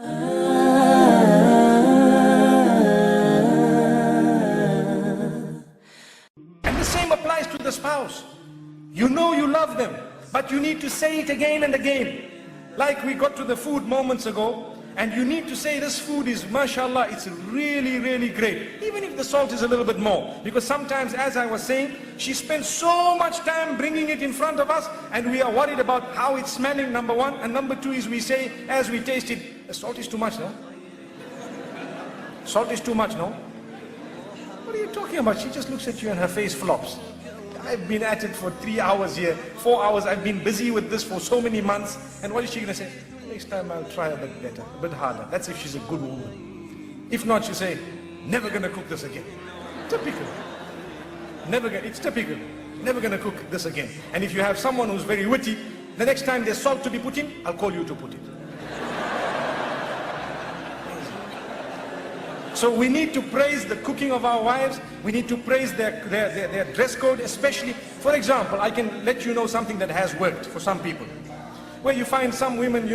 And the same applies to the spouse. You know you love them, but you need to say it again and again. Like we got to the food moments ago, and you need to say this food is, mashallah, it's really, really great. Even if the salt is a little bit more. Because sometimes, as I was saying, she spends so much time bringing it in front of us, and we are worried about how it's smelling, number one. And number two is we say, as we taste it, the salt is too much, no? Salt is too much, no? What are you talking about? She just looks at you and her face flops. I've been at it for 3 hours here, 4 hours. I've been busy with this for so many months. And what is she going to say? Next time I'll try a bit better, a bit harder. That's if she's a good woman. If not, she'll say, never going to cook this again. Typical. It's typical. Never going to cook this again. And if you have someone who's very witty, the next time there's salt to be put in, I'll call you to put it. So we need to praise the cooking of our wives. We need to praise their dress code, especially. For example, I can let you know something that has worked for some people. Where you find some women,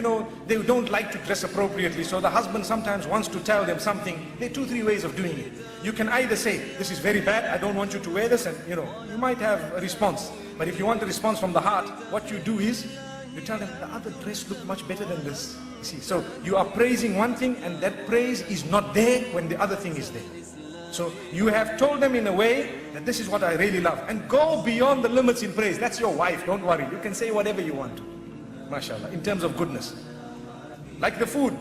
they don't like to dress appropriately. So the husband sometimes wants to tell them something. There are 2-3 ways of doing it. You can either say, this is very bad, I don't want you to wear this, and you might have a response. But if you want a response from the heart, what you do is, you tell them, the other dress looked much better than this. You see, so you are praising one thing, and that praise is not there when the other thing is there. So you have told them in a way that this is what I really love. And go beyond the limits in praise. That's your wife, don't worry. You can say whatever you want to. MashaAllah, in terms of goodness. Like the food,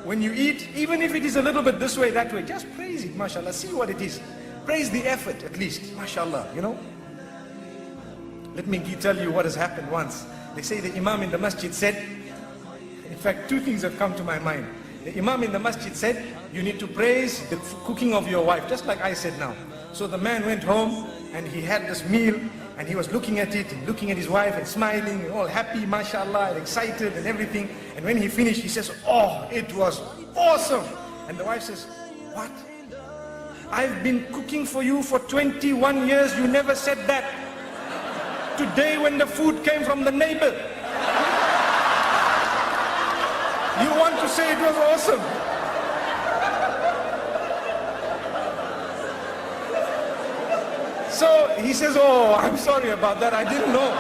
when you eat, even if it is a little bit this way, that way, just praise it, MashaAllah, see what it is. Praise the effort at least, MashaAllah, Let me tell you what has happened once. They say the Imam in the masjid said, in fact, 2 things have come to my mind. The Imam in the masjid said, you need to praise the cooking of your wife, just like I said now. So the man went home and he had this meal, and he was looking at it and looking at his wife and smiling and all happy, mashallah, and excited and everything. And when he finished, he says, oh, it was awesome. And the wife says, what? I've been cooking for you for 21 years, you never said that. Today when the food came from the neighbor, you want to say it was awesome. So he says, oh, I'm sorry about that, I didn't know.